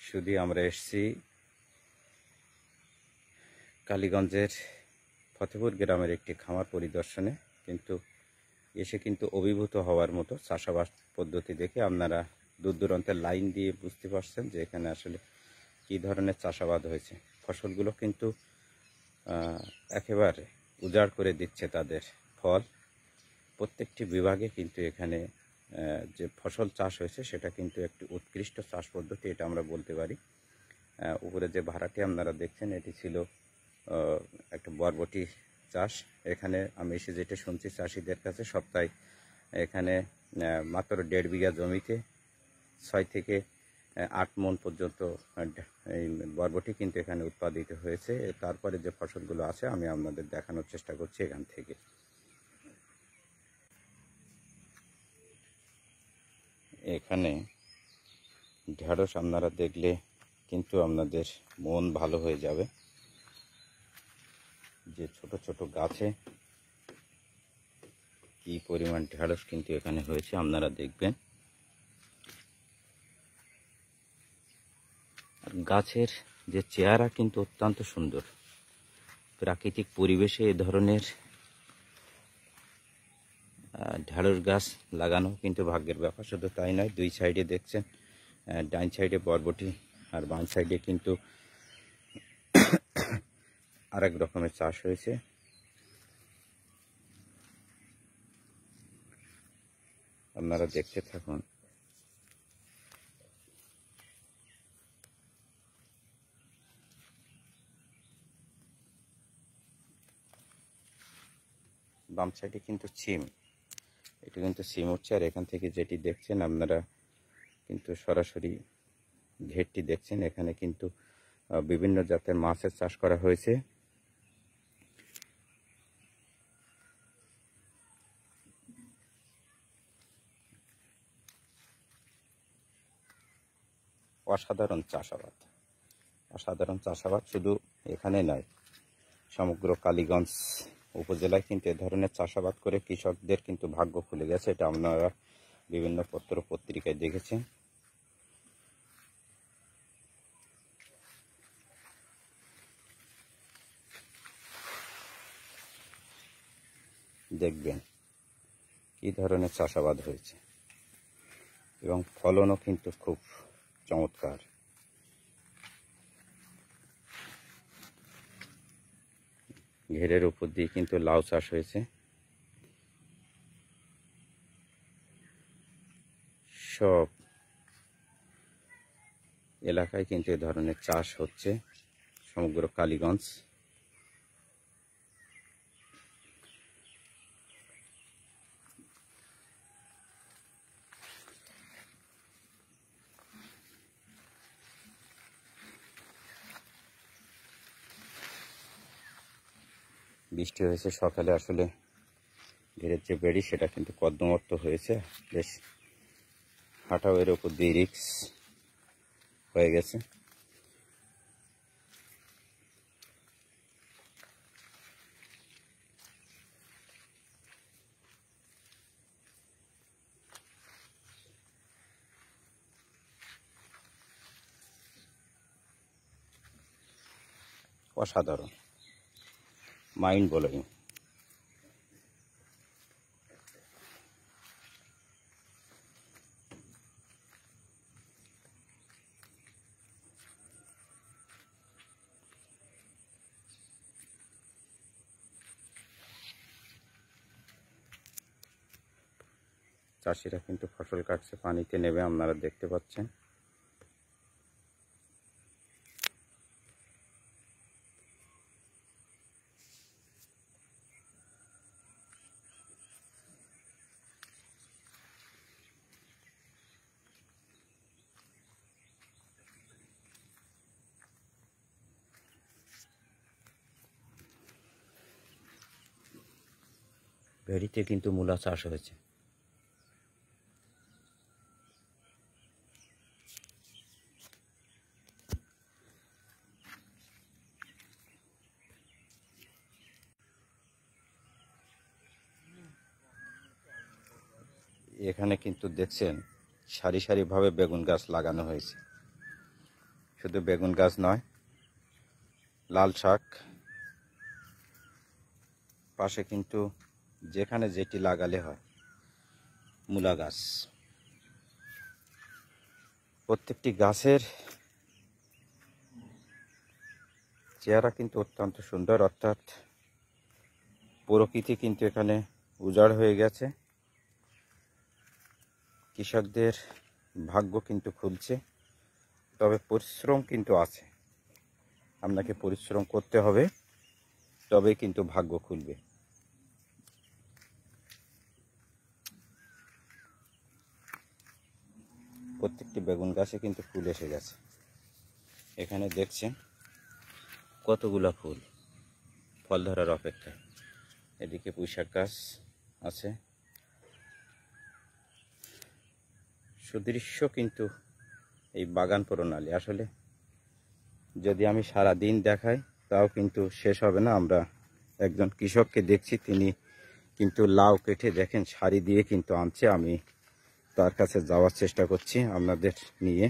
শুধু আমরা এসেছি কালীগঞ্জের ফতেপুর গ্রামের একটি খামার পরিদর্শনে, কিন্তু এসে কিন্তু অভিভূত হওয়ার মতো চাষাবাদ পদ্ধতি দেখে আপনারা দূর দূরান্তের লাইন দিয়ে বুঝতে পারছেন যে এখানে আসলে কী ধরনের চাষাবাদ হয়েছে। ফসলগুলো কিন্তু একেবারে উজাড় করে দিচ্ছে তাদের ফল। প্রত্যেকটি বিভাগে কিন্তু এখানে যে ফসল চাষ হয়েছে সেটা কিন্তু একটি উৎকৃষ্ট চাষ পদ্ধতি, এটা আমরা বলতে পারি। উপরে যে ভাড়াটি আপনারা দেখছেন এটি ছিল একটা বরবটি চাষ। এখানে আমি এসে যেটা শুনছি চাষিদের কাছে, সপ্তাহে এখানে মাত্র 1.5 বিঘা জমিতে 6 থেকে 8 মণ পর্যন্ত এই বরবটি কিন্তু এখানে উৎপাদিত হয়েছে। তারপরে যে ফসলগুলো আছে আমি আপনাদের দেখানোর চেষ্টা করছি এখান থেকে। এখানে ঢেঁড়স আপনারা দেখলে কিন্তু আপনাদের মন ভালো হয়ে যাবে, যে ছোট ছোট গাছে কি পরিমাণ ঢেঁড়স কিন্তু এখানে হয়েছে আপনারা দেখবেন। আর গাছের যে চেহারা কিন্তু অত্যন্ত সুন্দর। প্রাকৃতিক পরিবেশে এ ধরনের ঢেঁড়স গাছ লাগানো কিন্তু ভাগ্যের ব্যাপার। শুধু তাই নয়, দুই সাইডে দেখছেন, ডাইন সাইডে বরবটি আর বাম সাইডে কিন্তু আরেক রকমের চাষ হয়েছে। আপনারা দেখতে থাকুন। বাম সাইডে কিন্তু সিম, এটা কিন্তু সিম হচ্ছে। আর এখান থেকে যেটি দেখছেন আপনারা কিন্তু সরাসরি ঘেরটি দেখছেন, এখানে কিন্তু বিভিন্ন জাতের মাছের চাষ করা হয়েছে। অসাধারণ চাষাবাদ, অসাধারণ চাষাবাদ শুধু এখানে নয়, সমগ্র কালীগঞ্জ উপজেলায় কিন্তু এ ধরনের চাষাবাদ করে কৃষকদের কিন্তু ভাগ্য খুলে গেছে। এটা আপনারা বিভিন্ন পত্র পত্রিকায় দেখেছেন। দেখবেন কী ধরনের চাষাবাদ হয়েছে এবং ফলনও কিন্তু খুব চমৎকার। ঘেরের উপর দিয়ে কিন্তু লাউ চাষ হয়েছে। সব এলাকায় কিন্তু এ ধরনের চাষ হচ্ছে, সমগ্র কালীগঞ্জ। বৃষ্টি হয়েছে সকালে, আসলে ঘেরের যে বেড়ি সেটা কিন্তু কর্দমাক্ত হয়েছে, বেশ হাঁটাও এর উপর দিয়ে রিক্স হয়ে গেছে। অসাধারণ, মাইন্ড ব্লোয়িং। চাষিরা কিন্তু ফসল কাটছে, পানিতে নেবে, আপনারা দেখতে পাচ্ছেন। ভেড়িতে কিন্তু মূলা চাষ হয়েছে। এখানে কিন্তু দেখছেন সারি সারিভাবে বেগুন গাছ লাগানো হয়েছে। শুধু বেগুন গাছ নয়, লাল শাক, পাশে কিন্তু যেখানে যেটি লাগালে হয়, মূলা গাছ, প্রত্যেকটি গাছের চেহারা কিন্তু অত্যন্ত সুন্দর। অর্থাৎ প্রকৃতি কিন্তু এখানে উজাড় হয়ে গেছে। কৃষকদের ভাগ্য কিন্তু খুলছে, তবে পরিশ্রম কিন্তু আছে। আপনাকে পরিশ্রম করতে হবে, তবেই কিন্তু ভাগ্য খুলবে। প্রত্যেকটি বেগুন গাছে কিন্তু ফুল এসে গেছে। এখানে দেখছেন কতগুলো ফুল ফল ধরার অপেক্ষায়। এদিকে পুঁইশাক গাছ আছে। সুদৃশ্য কিন্তু এই বাগান প্রণালী। আসলে যদি আমি সারা দিন দেখাই তাও কিন্তু শেষ হবে না। আমরা একজন কৃষককে দেখছি, তিনি কিন্তু লাউ কেটে দেখেন সারি দিয়ে কিন্তু আনছে। আমি তার কাছে যাওয়ার চেষ্টা করছি আপনাদের নিয়ে।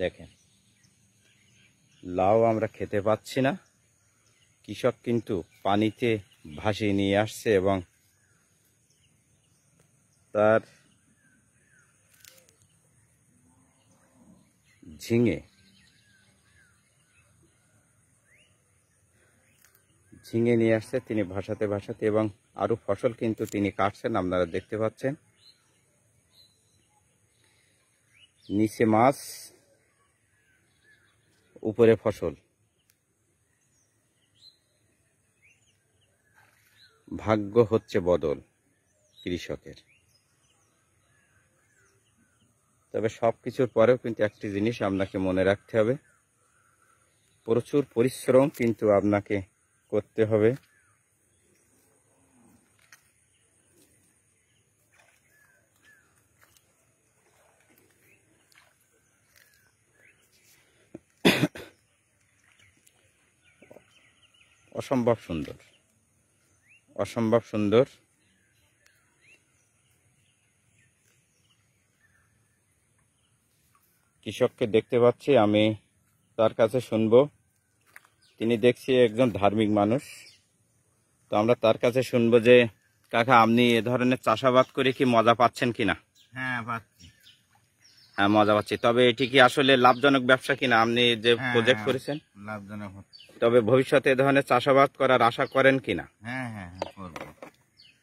দেখেন লাউ আমরা খেতে পাচ্ছি না, কৃষক কিন্তু পানিতে ভাসিয়ে নিয়ে আসছে এবং তার ঝিঙে নিয়ে আসছে তিনি ভাসাতে ভাসাতে, এবং আরো ফসল কিন্তু তিনি কাটছেন, আপনারা দেখতে পাচ্ছেন। নিচে মাছ, উপরে ফসল। ভাগ্য হচ্ছে বদল কৃষকের। তবে সবকিছুর পরেও কিন্তু একটি জিনিস আপনাকে মনে রাখতে হবে, প্রচুর পরিশ্রম কিন্তু আপনাকে করতে হবে। অসম্ভব সুন্দর, অসম্ভব সুন্দর। কৃষককে দেখতে পাচ্ছি, আমি তার কাছে শুনবো। তিনি দেখছি একজন ধার্মিক মানুষ, তো আমরা তার কাছে শুনবো যে কাকা আপনি এ ধরনের চাষাবাদ করে কি মজা পাচ্ছেন কিনা? হ্যাঁ পাচ্ছি। হ্যাঁ মজা পাচ্ছি। তবে এটি কি আসলে লাভজনক ব্যবসা কিনা আপনি যে প্রজেক্ট করেছেন? লাভজনক হচ্ছে। তবে ভবিষ্যতে এ ধরনের চাষাবাদ করার আশা করেন কিনা? হ্যাঁ হ্যাঁ করব।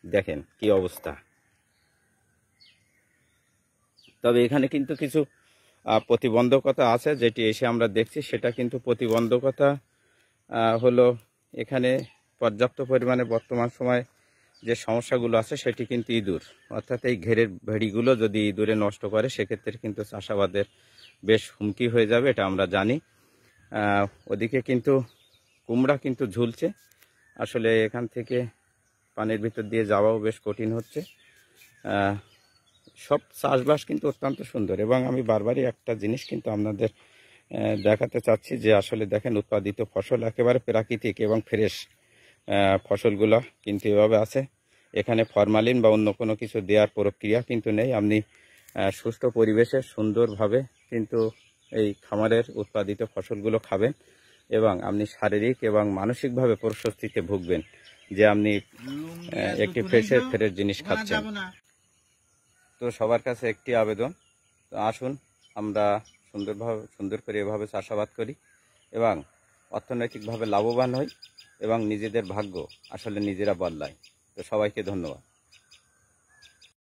দেখেন কি অবস্থা। তবে এখানে কিন্তু কিছু প্রতিবন্ধকতা আছে, যেটি এসে আমরা দেখছি। সেটা কিন্তু প্রতিবন্ধকতা হলো এখানে পর্যাপ্ত পরিমাণে বর্তমান সময় যে সমস্যাগুলো আছে সেটি কিন্তু ইঁদুর। অর্থাৎ এই ঘেরের ভেড়িগুলো যদি ইঁদুরে নষ্ট করে সেক্ষেত্রে কিন্তু চাষাবাদের বেশ হুমকি হয়ে যাবে, এটা আমরা জানি। ওদিকে কিন্তু কুমড়া কিন্তু ঝুলছে। আসলে এখান থেকে পানির ভিতর দিয়ে যাওয়াও বেশ কঠিন হচ্ছে। সব চাষবাস কিন্তু অত্যন্ত সুন্দর, এবং আমি বারবারই একটা জিনিস কিন্তু আপনাদের দেখাতে চাচ্ছি যে আসলে দেখেন উৎপাদিত ফসল একেবারে প্রাকৃতিক এবং ফ্রেশ। ফসলগুলো কিন্তু এভাবে আছে। এখানে ফরমালিন বা অন্য কোনো কিছু দেওয়ার প্রক্রিয়া কিন্তু নেই। আপনি সুষ্ঠু পরিবেশে সুন্দরভাবে কিন্তু এই খামারের উৎপাদিত ফসলগুলো খাবেন, এবং আপনি শারীরিক এবং মানসিকভাবে প্রশস্তিতে ভুগবেন যে আপনি একটি ফ্রেশ জিনিস খাচ্ছেন। তো সবার কাছে একটি আবেদন, তো আসুন আমরা সুন্দর করে এভাবে চাষাবাদ করি এবং অর্থনৈতিকভাবে লাভবান হই এবং নিজেদের ভাগ্য আসলে নিজেরা বদলাই। তো সবাইকে ধন্যবাদ।